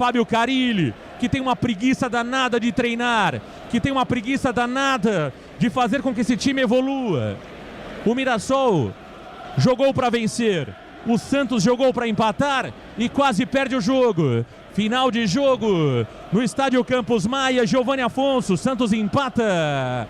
Fábio Carille, que tem uma preguiça danada de treinar, que tem uma preguiça danada de fazer com que esse time evolua. O Mirassol jogou para vencer, o Santos jogou para empatar e quase perde o jogo. Final de jogo no estádio Campos Maia, Giovanni Afonso, Santos empata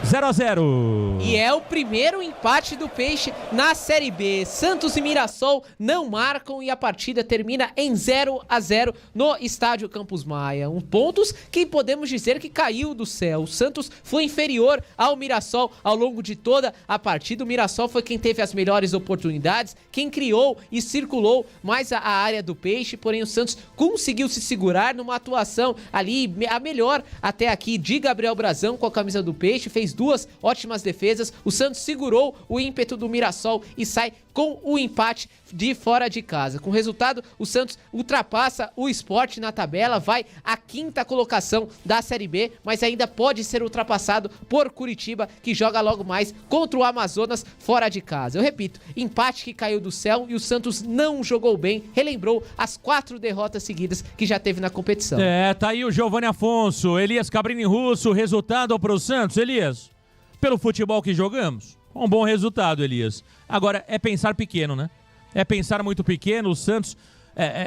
0-0. E é o primeiro empate do Peixe na Série B. Santos e Mirassol não marcam e a partida termina em 0-0 no estádio Campos Maia. Pontos que podemos dizer que caiu do céu. O Santos foi inferior ao Mirassol ao longo de toda a partida. O Mirassol foi quem teve as melhores oportunidades, quem criou e circulou mais a área do Peixe, porém o Santos conseguiu se segurar numa atuação ali, a melhor até aqui, de Gabriel Brazão com a camisa do Peixe, fez duas ótimas defesas, o Santos segurou o ímpeto do Mirassol e sai com o empate de fora de casa. Com o resultado, o Santos ultrapassa o Sport na tabela, vai à 5ª colocação da Série B, mas ainda pode ser ultrapassado por Curitiba, que joga logo mais contra o Amazonas fora de casa. Eu repito, empate que caiu do céu e o Santos não jogou bem, relembrou as 4 derrotas seguidas que já teve na competição. Tá aí o Giovanni Afonso, Elias Cabrini Russo, resultado para o Santos. Elias, pelo futebol que jogamos, um bom resultado, Elias. Agora, é pensar pequeno, né? É pensar muito pequeno. O Santos,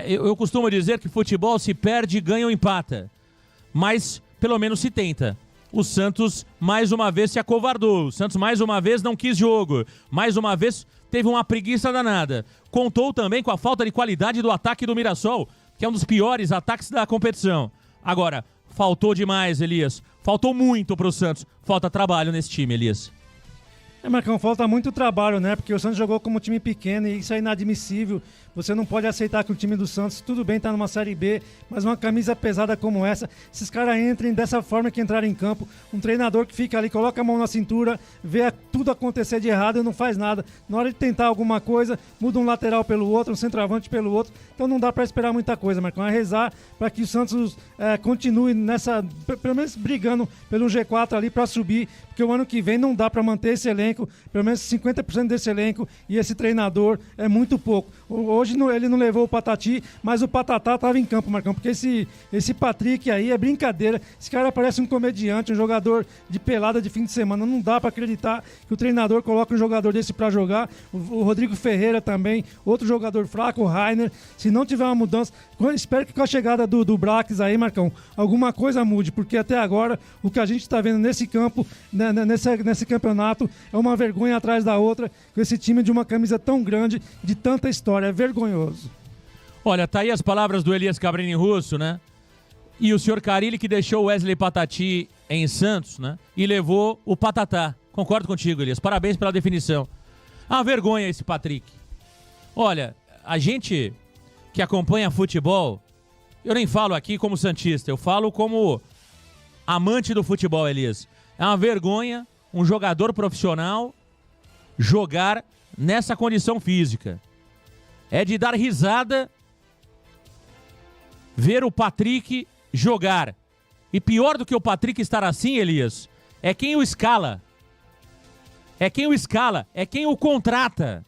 eu costumo dizer que futebol se perde, ganha ou empata. Mas, pelo menos se tenta. O Santos, mais uma vez, se acovardou. O Santos, mais uma vez, não quis jogo. Mais uma vez, teve uma preguiça danada. Contou também com a falta de qualidade do ataque do Mirassol, que é um dos piores ataques da competição. Agora, faltou demais, Elias. Faltou muito pro Santos. Falta trabalho nesse time, Elias. Marcão, falta muito trabalho, né? Porque o Santos jogou como time pequeno e isso é inadmissível. Você não pode aceitar que o time do Santos, tudo bem, tá numa Série B, mas uma camisa pesada como essa, esses caras entrem dessa forma que entraram em campo, um treinador que fica ali, coloca a mão na cintura, vê tudo acontecer de errado e não faz nada. Na hora de tentar alguma coisa, muda um lateral pelo outro, um centroavante pelo outro, então não dá para esperar muita coisa, Marcão. É rezar para que o Santos continue nessa, pelo menos brigando pelo G4 ali para subir, porque o ano que vem não dá para manter esse elenco, pelo menos 50% desse elenco e esse treinador é muito pouco. Hoje ele não levou o Patati, mas o Patatá estava em campo, Marcão, porque esse Patrick aí é brincadeira. Esse cara parece um comediante, um jogador de pelada de fim de semana. Não dá para acreditar que o treinador coloca um jogador desse para jogar. O Rodrigo Ferreira também, outro jogador fraco, o Rainer. Se não tiver uma mudança, espero que com a chegada do Brax aí, Marcão, alguma coisa mude, porque até agora o que a gente está vendo nesse campo, nesse campeonato, é uma vergonha atrás da outra, com esse time de uma camisa tão grande, de tanta história. É vergonhoso. Olha, tá aí as palavras do Elias Cabrini Russo, né? E o senhor Carille que deixou o Wesley Patati em Santos, né? E levou o Patatá. Concordo contigo, Elias. Parabéns pela definição. É uma vergonha esse Patrick. Olha, a gente que acompanha futebol, eu nem falo aqui como santista, eu falo como amante do futebol, Elias. É uma vergonha um jogador profissional jogar nessa condição física. É de dar risada ver o Patrick jogar. E pior do que o Patrick estar assim, Elias, é quem o escala. É quem o escala, é quem o contrata.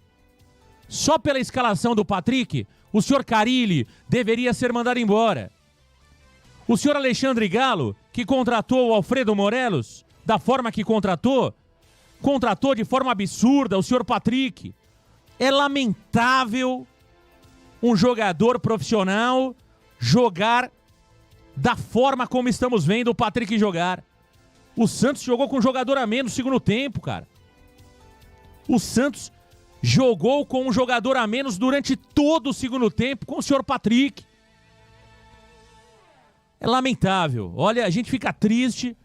Só pela escalação do Patrick, o senhor Carille deveria ser mandado embora. O senhor Alexandre Galo, que contratou o Alfredo Morelos, da forma que contratou de forma absurda o senhor Patrick. É lamentável um jogador profissional jogar da forma como estamos vendo o Patrick jogar. O Santos jogou com um jogador a menos no segundo tempo, cara. O Santos jogou com um jogador a menos durante todo o segundo tempo com o senhor Patrick. É lamentável. Olha, a gente fica triste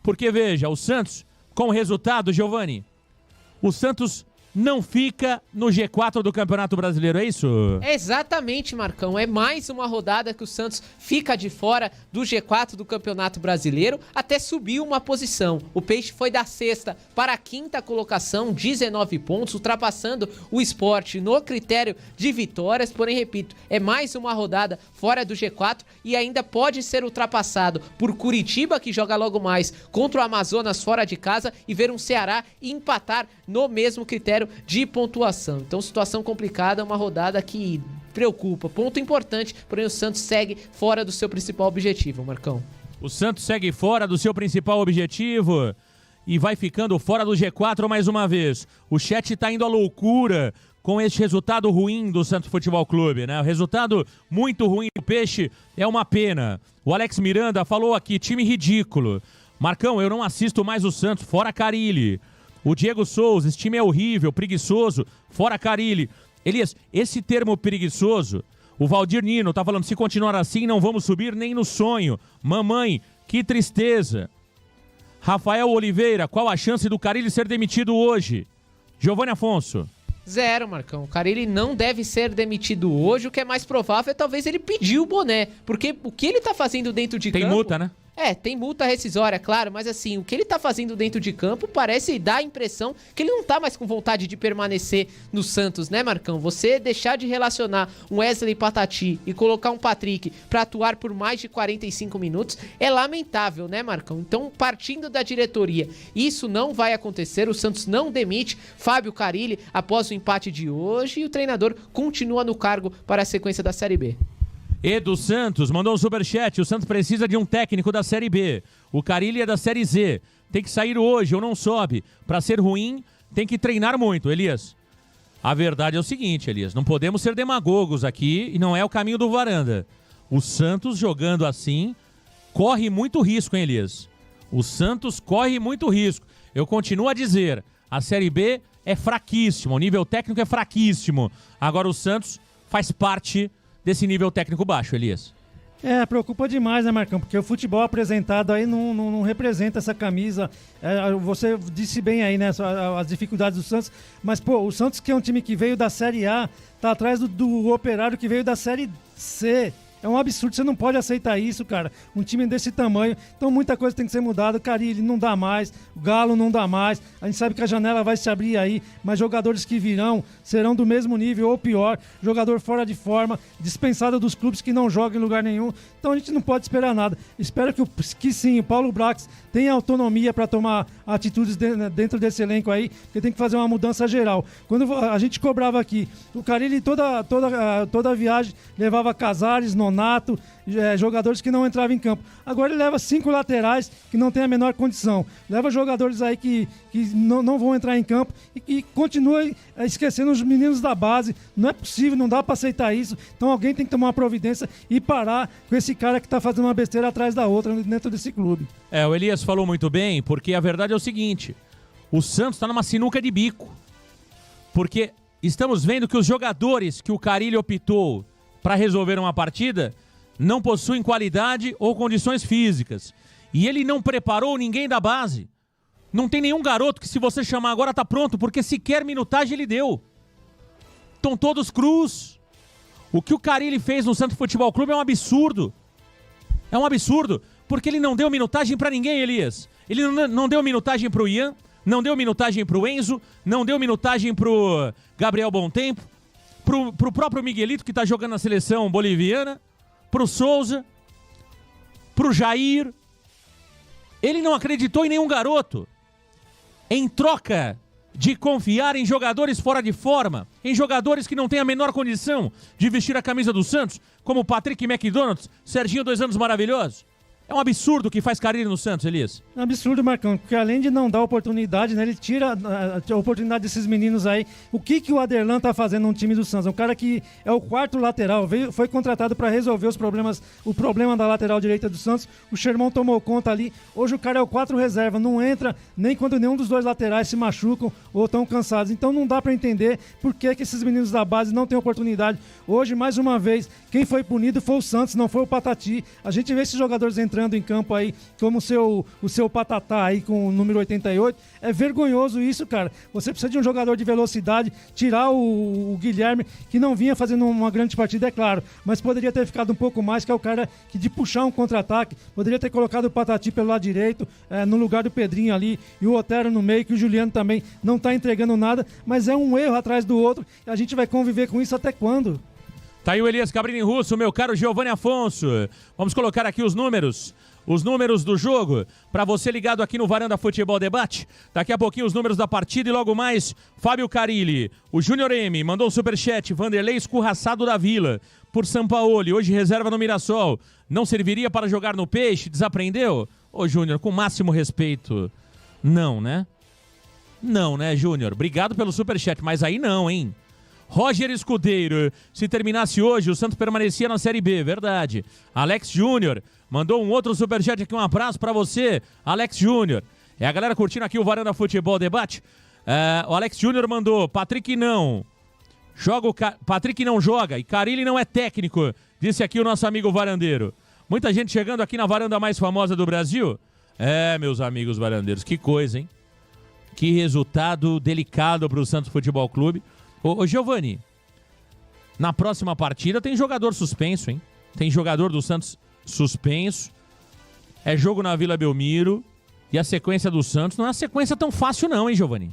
porque, veja, o Santos, com o resultado, Giovanni, o Santos não fica no G4 do Campeonato Brasileiro, é isso? Exatamente, Marcão. É mais uma rodada que o Santos fica de fora do G4 do Campeonato Brasileiro, até subiu uma posição. O Peixe foi da 6ª para a 5ª colocação, 19 pontos, ultrapassando o Sport no critério de vitórias. Porém, repito, é mais uma rodada fora do G4 e ainda pode ser ultrapassado por Curitiba, que joga logo mais contra o Amazonas fora de casa, e ver um Ceará empatar no mesmo critério de pontuação. Então, situação complicada, uma rodada que preocupa. Ponto importante, porém o Santos segue fora do seu principal objetivo, Marcão. O Santos segue fora do seu principal objetivo e vai ficando fora do G4 mais uma vez. O chat tá indo à loucura com este resultado ruim do Santos Futebol Clube, né? O resultado muito ruim do Peixe é uma pena. O Alex Miranda falou aqui, time ridículo. Marcão, eu não assisto mais o Santos, fora Carille. O Diego Souza, esse time é horrível, preguiçoso, fora Carille. Elias, esse termo preguiçoso, o Valdir Nino tá falando, se continuar assim não vamos subir nem no sonho. Mamãe, que tristeza. Rafael Oliveira, qual a chance do Carille ser demitido hoje? Giovanni Afonso. 0, Marcão. O Carille não deve ser demitido hoje. O que é mais provável é talvez ele pedir o boné. Porque o que ele tá fazendo dentro de campo... Tem multa, né? Tem multa rescisória, claro, mas assim, o que ele tá fazendo dentro de campo parece dar a impressão que ele não tá mais com vontade de permanecer no Santos, né, Marcão? Você deixar de relacionar um Wesley Patati e colocar um Patrick pra atuar por mais de 45 minutos é lamentável, né, Marcão? Então, partindo da diretoria, isso não vai acontecer, o Santos não demite Fábio Carille após o empate de hoje e o treinador continua no cargo para a sequência da Série B. Edu Santos mandou um superchat. O Santos precisa de um técnico da Série B. O Carille é da Série Z. Tem que sair hoje ou não sobe. Pra ser ruim, tem que treinar muito, Elias. A verdade é o seguinte, Elias. Não podemos ser demagogos aqui e não é o caminho do Varanda. O Santos jogando assim corre muito risco, hein, Elias? O Santos corre muito risco. Eu continuo a dizer, a Série B é fraquíssima, o nível técnico é fraquíssimo. Agora o Santos faz parte desse nível técnico baixo, Elias. Preocupa demais, né, Marcão? Porque o futebol apresentado aí não representa essa camisa. Você disse bem aí, né, as dificuldades do Santos. Mas, pô, o Santos, que é um time que veio da Série A, tá atrás do Operário que veio da Série C. É um absurdo, você não pode aceitar isso, cara. Um time desse tamanho. Então muita coisa tem que ser mudada. O Carille não dá mais, o Galo não dá mais. A gente sabe que a janela vai se abrir aí, mas jogadores que virão serão do mesmo nível ou pior. Jogador fora de forma, dispensado dos clubes que não jogam em lugar nenhum. Então a gente não pode esperar nada. Espero que sim, o Paulo Brax tenha autonomia para tomar atitudes dentro desse elenco aí, porque tem que fazer uma mudança geral. Quando a gente cobrava aqui, o Carille toda a viagem levava Casares, Nonato, jogadores que não entravam em campo. Agora ele leva 5 laterais que não tem a menor condição. Leva jogadores aí que não vão entrar em campo e continua esquecendo os meninos da base. Não é possível, não dá para aceitar isso. Então alguém tem que tomar uma providência e parar com esse cara que está fazendo uma besteira atrás da outra dentro desse clube. O Elias falou muito bem, porque a verdade é o seguinte, o Santos está numa sinuca de bico. Porque estamos vendo que os jogadores que o Carille optou para resolver uma partida não possuem qualidade ou condições físicas. E ele não preparou ninguém da base. Não tem nenhum garoto que se você chamar agora tá pronto, porque sequer minutagem ele deu. Estão todos crus. O que o Carille fez no Santos Futebol Clube é um absurdo. É um absurdo, porque ele não deu minutagem para ninguém, Elias. Ele não deu minutagem pro Ian, não deu minutagem pro Enzo, não deu minutagem pro Gabriel Bontempo, pro próprio Miguelito, que tá jogando na seleção boliviana, pro Souza, pro Jair. Ele não acreditou em nenhum garoto. Em troca de confiar em jogadores fora de forma, em jogadores que não têm a menor condição de vestir a camisa do Santos, como Patrick McDonald, Serginho 2 anos maravilhoso. É um absurdo o que faz Carille no Santos, Elias. É um absurdo, Marcão, porque além de não dar oportunidade, né, ele tira a oportunidade desses meninos aí. O que o Aderlan tá fazendo no time do Santos? Um cara que é o 4º lateral, foi contratado para resolver o problema da lateral direita do Santos. O Sherman tomou conta ali. Hoje o cara é o 4 reserva, não entra nem quando nenhum dos 2 laterais se machucam ou estão cansados. Então não dá para entender por que esses meninos da base não têm oportunidade. Hoje, mais uma vez, quem foi punido foi o Santos, não foi o Patati. A gente vê esses jogadores entrando em campo aí, como o seu Patatá aí com o número 88, é vergonhoso isso, cara. Você precisa de um jogador de velocidade, tirar o Guilherme, que não vinha fazendo uma grande partida, é claro, mas poderia ter ficado um pouco mais, que é o cara que de puxar um contra-ataque, poderia ter colocado o Patati pelo lado direito, no lugar do Pedrinho ali, e o Otero no meio, que o Juliano também não tá entregando nada, mas é um erro atrás do outro, e a gente vai conviver com isso até quando? Tá aí o Elias Cabrini Russo, meu caro Giovanni Afonso. Vamos colocar aqui os números. os números do jogo para você ligado aqui no Varanda Futebol Debate. Daqui a pouquinho os números da partida e logo mais Fábio Carilli, o Júnior M mandou um superchat, Vanderlei escorraçado da Vila por Sampaoli, hoje reserva no Mirassol, não serviria para jogar no Peixe, desaprendeu? Ô Júnior, com máximo respeito, não, né? Não, né, Júnior? Obrigado pelo superchat, mas aí não, hein? Roger Escudeiro, se terminasse hoje, o Santos permanecia na Série B, verdade. Alex Júnior mandou um outro superchat aqui, um abraço pra você, Alex Júnior. É a galera curtindo aqui o Varanda Futebol Debate. O Alex Júnior mandou, Patrick não joga e Carilli não é técnico, disse aqui o nosso amigo varandeiro. Muita gente chegando aqui na varanda mais famosa do Brasil. Meus amigos varandeiros, que coisa, hein? Que resultado delicado pro Santos Futebol Clube. Ô Giovani, na próxima partida tem jogador suspenso, hein? Tem jogador do Santos suspenso. É jogo na Vila Belmiro. E a sequência do Santos não é uma sequência tão fácil não, hein, Giovani?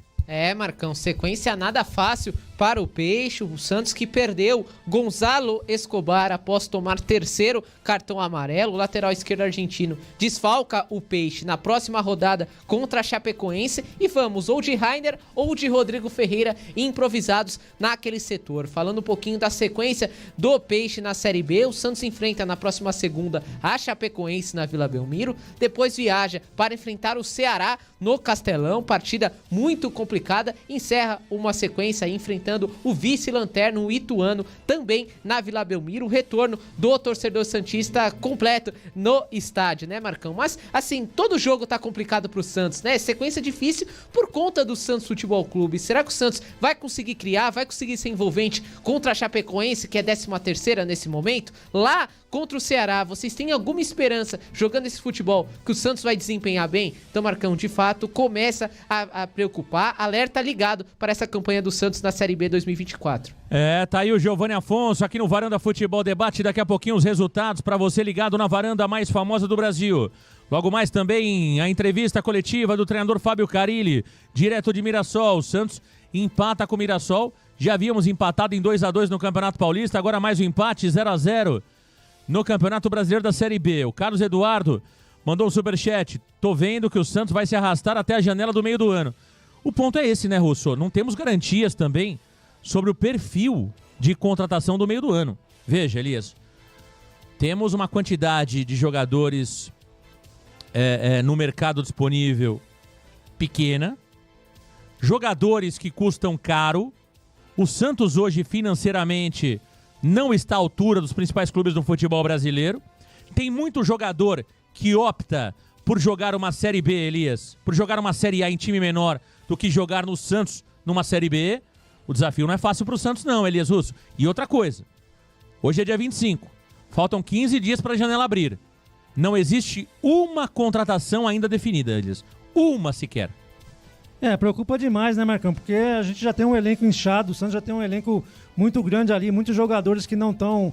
Marcão, sequência nada fácil para o Peixe, o Santos que perdeu Gonzalo Escobar após tomar terceiro cartão amarelo, o lateral esquerdo argentino desfalca o Peixe na próxima rodada contra a Chapecoense e vamos ou de Rainer ou de Rodrigo Ferreira improvisados naquele setor. Falando um pouquinho da sequência do Peixe na Série B, o Santos enfrenta na próxima segunda a Chapecoense na Vila Belmiro, depois viaja para enfrentar o Ceará no Castelão, partida muito complicada, encerra uma sequência enfrentando o vice-lanterno, o Ituano, também na Vila Belmiro, o retorno do torcedor santista completo no estádio, né, Marcão? Mas, assim, todo jogo tá complicado pro Santos, né? Sequência difícil por conta do Santos Futebol Clube. Será que o Santos vai conseguir criar, vai conseguir ser envolvente contra a Chapecoense, que é 13ª nesse momento? Lá contra o Ceará, vocês têm alguma esperança, jogando esse futebol, que o Santos vai desempenhar bem? Então, Marcão, de fato, começa a preocupar, alerta ligado para essa campanha do Santos na Série B 2024. Tá aí o Giovanni Afonso aqui no Varanda Futebol Debate. Daqui a pouquinho os resultados para você ligado na varanda mais famosa do Brasil. Logo mais também a entrevista coletiva do treinador Fábio Carilli, direto de Mirassol. O Santos empata com o Mirassol. Já havíamos empatado em 2-2 no Campeonato Paulista, agora mais um empate, 0-0 no Campeonato Brasileiro da Série B. O Carlos Eduardo mandou um superchat. Tô vendo que o Santos vai se arrastar até a janela do meio do ano. O ponto é esse, né, Russo? Não temos garantias também sobre o perfil de contratação do meio do ano. Veja, Elias, temos uma quantidade de jogadores no mercado disponível pequena, jogadores que custam caro. O Santos hoje financeiramente não está à altura dos principais clubes do futebol brasileiro. Tem muito jogador que opta por jogar uma Série B, Elias, por jogar uma Série A em time menor do que jogar no Santos numa Série B. O desafio não é fácil pro Santos não, Elias Russo. E outra coisa, hoje é dia 25, faltam 15 dias para a janela abrir. Não existe uma contratação ainda definida, Elias. Uma sequer. Preocupa demais, né, Marcão? Porque a gente já tem um elenco inchado, o Santos já tem um elenco muito grande ali, muitos jogadores que não estão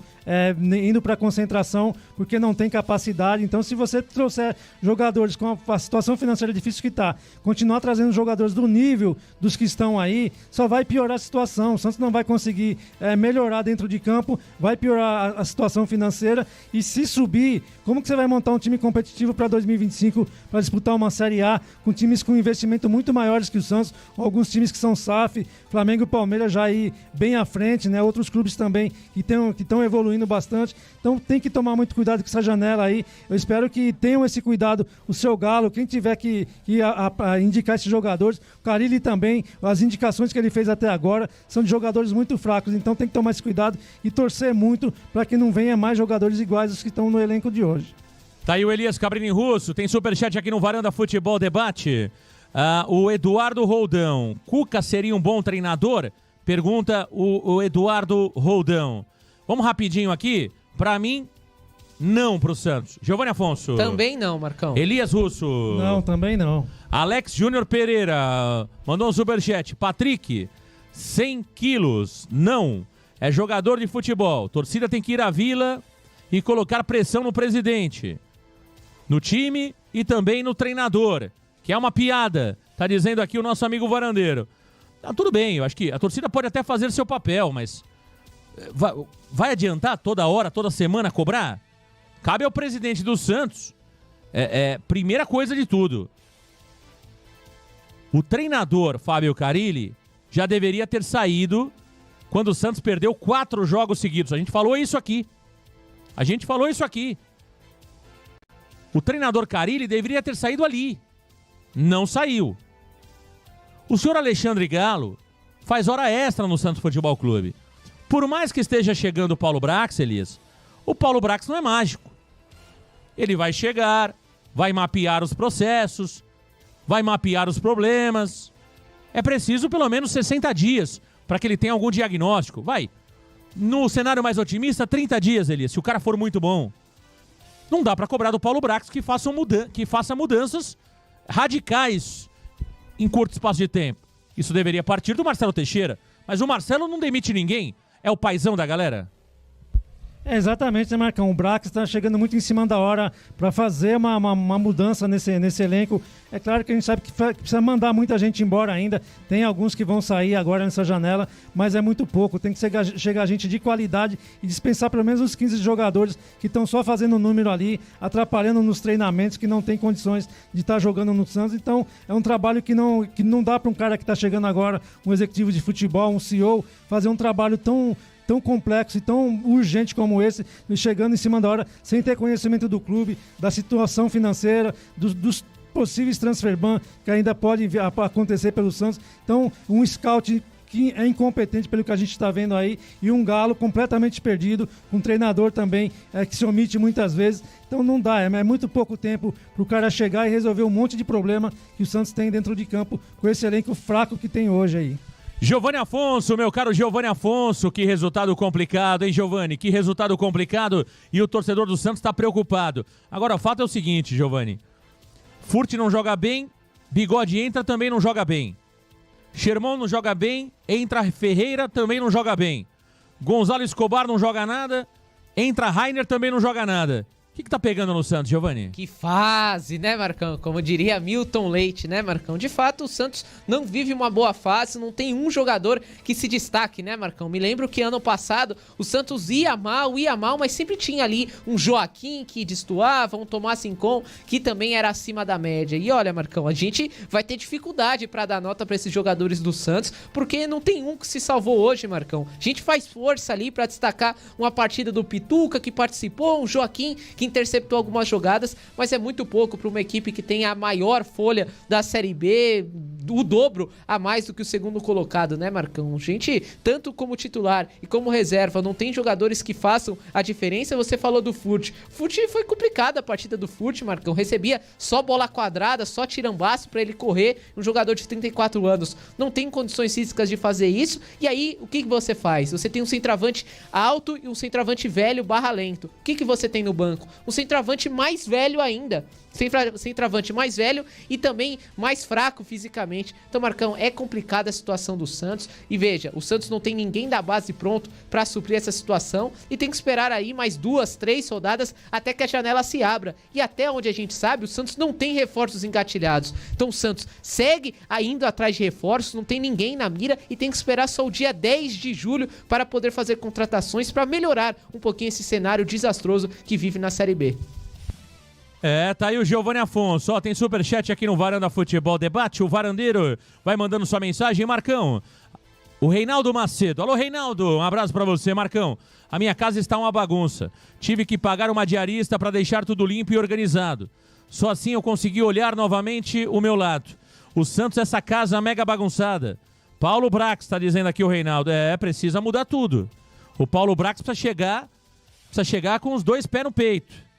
indo para concentração porque não tem capacidade. Então, se você trouxer jogadores com a situação financeira difícil que está, continuar trazendo jogadores do nível dos que estão aí, só vai piorar a situação. O Santos não vai conseguir melhorar dentro de campo, vai piorar a situação financeira. E se subir, como que você vai montar um time competitivo para 2025 para disputar uma Série A com times com investimento muito maiores que o Santos, alguns times que são SAF, Flamengo e Palmeiras já aí bem à frente, né? Outros clubes também que estão evoluindo bastante. Então tem que tomar muito cuidado com essa janela aí. Eu espero que tenham esse cuidado o seu Galo, quem tiver que indicar esses jogadores, o Carilli também, as indicações que ele fez até agora são de jogadores muito fracos, então tem que tomar esse cuidado e torcer muito para que não venha mais jogadores iguais aos que estão no elenco de hoje. Tá aí o Elias Cabrini Russo, tem superchat aqui no Varanda Futebol Debate. O Eduardo Roldão, Cuca seria um bom treinador? Pergunta o Eduardo Roldão. Vamos rapidinho aqui. Pra mim, não pro Santos. Giovanni Afonso. Também não, Marcão. Elias Russo. Não, também não. Alex Júnior Pereira mandou um superchat. Patrick, 100 quilos, não. É jogador de futebol. Torcida tem que ir à Vila e colocar pressão no presidente, no time e também no treinador, que é uma piada, tá dizendo aqui o nosso amigo varandeiro. Tudo bem, eu acho que a torcida pode até fazer seu papel, mas vai adiantar toda hora, toda semana cobrar? Cabe ao presidente do Santos Primeira coisa de tudo, o treinador Fábio Carille já deveria ter saído quando o Santos perdeu 4 jogos seguidos. A gente falou isso aqui. O treinador Carille deveria ter saído ali. Não saiu. O senhor Alexandre Galo faz hora extra no Santos Futebol Clube. Por mais que esteja chegando o Paulo Brax, Elias, o Paulo Brax não é mágico. Ele vai chegar, vai mapear os processos, vai mapear os problemas. É preciso pelo menos 60 dias para que ele tenha algum diagnóstico. No cenário mais otimista, 30 dias, Elias, se o cara for muito bom. Não dá para cobrar do Paulo Brax que faça mudanças radicais em curto espaço de tempo. Isso deveria partir do Marcelo Teixeira. Mas o Marcelo não demite ninguém. É o paizão da galera. Exatamente, né, Marcão? O Brax está chegando muito em cima da hora para fazer uma mudança nesse elenco. É claro que a gente sabe que precisa mandar muita gente embora ainda. Tem alguns que vão sair agora nessa janela, mas é muito pouco. Tem que chegar gente de qualidade e dispensar pelo menos uns 15 jogadores que estão só fazendo número ali, atrapalhando nos treinamentos, que não tem condições de estar jogando no Santos. Então, é um trabalho que não dá para um cara que está chegando agora, um executivo de futebol, um CEO, fazer um trabalho tão complexo e tão urgente como esse, chegando em cima da hora, sem ter conhecimento do clube, da situação financeira, dos possíveis transfer ban que ainda podem acontecer pelo Santos. Então, um scout que é incompetente pelo que a gente está vendo aí, e um Galo completamente perdido, um treinador também que se omite muitas vezes. Então não dá, é muito pouco tempo para o cara chegar e resolver um monte de problema que o Santos tem dentro de campo com esse elenco fraco que tem hoje aí. Giovanni Afonso, meu caro Giovanni Afonso, que resultado complicado, hein, Giovanni? Que resultado complicado, e o torcedor do Santos está preocupado. Agora, o fato é o seguinte, Giovanni. Furt não joga bem, Bigode entra, também não joga bem. Sherman não joga bem, entra Ferreira, também não joga bem. Gonzalo Escobar não joga nada, entra Rainer, também não joga nada. O que tá pegando no Santos, Giovanni? Que fase, né, Marcão? Como diria Milton Leite, né, Marcão? De fato, o Santos não vive uma boa fase, não tem um jogador que se destaque, né, Marcão? Me lembro que ano passado o Santos ia mal, mas sempre tinha ali um Joaquim que destoava, um Tomás Rincon que também era acima da média. E olha, Marcão, a gente vai ter dificuldade pra dar nota pra esses jogadores do Santos, porque não tem um que se salvou hoje, Marcão. A gente faz força ali pra destacar uma partida do Pituca, que participou, um Joaquim que interceptou algumas jogadas, mas é muito pouco para uma equipe que tem a maior folha da Série B, o dobro a mais do que o segundo colocado, né, Marcão? Gente, tanto como titular e como reserva, não tem jogadores que façam a diferença. Você falou do Furt. Furt foi complicada a partida do Furt, Marcão. Recebia só bola quadrada, só tirambaço para ele correr. Um jogador de 34 anos não tem condições físicas de fazer isso. E aí, o que você faz? Você tem um centroavante alto e um centroavante velho / lento. O que você tem no banco? Um centroavante mais velho ainda. Centroavante mais velho e também mais fraco fisicamente. Então, Marcão, é complicada a situação do Santos. E veja, o Santos não tem ninguém da base pronto para suprir essa situação e tem que esperar aí mais 2, 3 rodadas até que a janela se abra. E até onde a gente sabe, o Santos não tem reforços engatilhados. Então o Santos segue indo atrás de reforços, não tem ninguém na mira e tem que esperar só o dia 10 de julho para poder fazer contratações para melhorar um pouquinho esse cenário desastroso que vive na Série B. Tá aí o Giovanni Afonso. Tem superchat aqui no Varanda Futebol Debate. O varandeiro vai mandando sua mensagem. Marcão, o Reinaldo Macedo. Alô, Reinaldo, um abraço pra você, Marcão. A minha casa está uma bagunça. Tive que pagar uma diarista pra deixar tudo limpo e organizado. Só assim eu consegui olhar novamente o meu lado. O Santos, essa casa mega bagunçada. Paulo Brax, tá dizendo aqui o Reinaldo. Precisa mudar tudo. O Paulo Brax precisa chegar com os 2 pés no peito.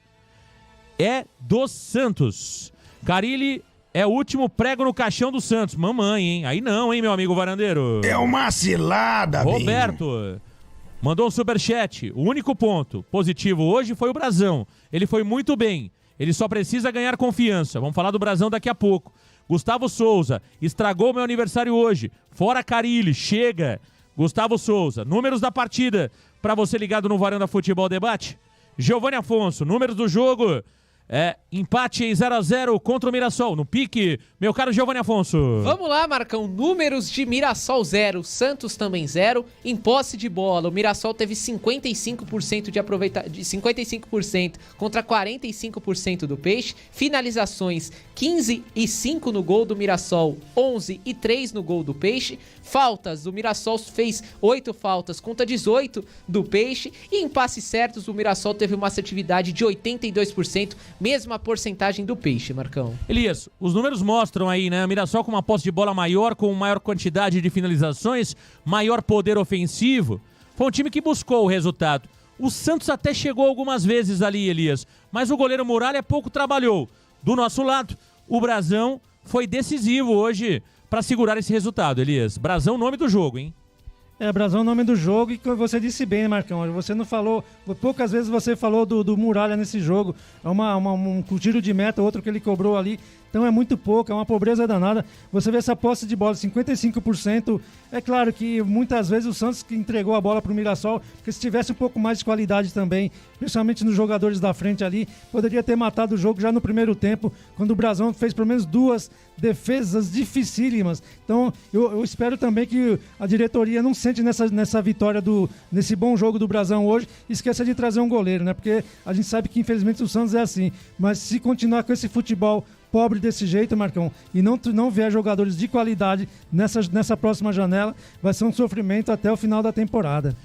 É do Santos. Carille é o último prego no caixão do Santos. Mamãe, hein? Aí não, hein, meu amigo varandeiro? É uma cilada, Roberto mandou um superchat. O único ponto positivo hoje foi o Brazão. Ele foi muito bem. Ele só precisa ganhar confiança. Vamos falar do Brazão daqui a pouco. Gustavo Souza, estragou meu aniversário hoje. Fora Carille, chega. Gustavo Souza, números da partida para você ligado no Varanda Futebol Debate. Giovanni Afonso, números do jogo. Empate em 0x0 contra o Mirassol. No pique, meu caro Giovanni Afonso. Vamos lá, Marcão. Números de Mirassol 0, Santos também 0. Em posse de bola, o Mirassol teve 55% de aproveitamento, 55% contra 45% do Peixe. Finalizações, 15 e 5 no gol do Mirassol, 11 e 3 no gol do Peixe. Faltas, o Mirassol fez 8 faltas contra 18 do Peixe. E em passes certos, o Mirassol teve uma assertividade de 82%, mesma porcentagem do Peixe, Marcão. Elias, os números mostram aí, né? O Mirassol com uma posse de bola maior, com maior quantidade de finalizações, maior poder ofensivo. Foi um time que buscou o resultado. O Santos até chegou algumas vezes ali, Elias, mas o goleiro Muralha pouco trabalhou. Do nosso lado, o Brasão foi decisivo hoje para segurar esse resultado, Elias. Brasão, nome do jogo, hein? Brasão é o nome do jogo e você disse bem, Marcão. Você não falou, poucas vezes você falou do Muralha nesse jogo. É um tiro de meta, outro que ele cobrou ali. Então é muito pouco, é uma pobreza danada. Você vê essa posse de bola, 55%. É claro que muitas vezes o Santos que entregou a bola para o Mirassol, porque se tivesse um pouco mais de qualidade também, principalmente nos jogadores da frente ali, poderia ter matado o jogo já no primeiro tempo, quando o Brasão fez pelo menos 2 defesas dificílimas. Então eu espero também que a diretoria não sente nessa vitória, nesse bom jogo do Brasão hoje, esqueça de trazer um goleiro, né? Porque a gente sabe que infelizmente o Santos é assim. Mas se continuar com esse futebol pobre desse jeito, Marcão, e não vier jogadores de qualidade nessa próxima janela, vai ser um sofrimento até o final da temporada.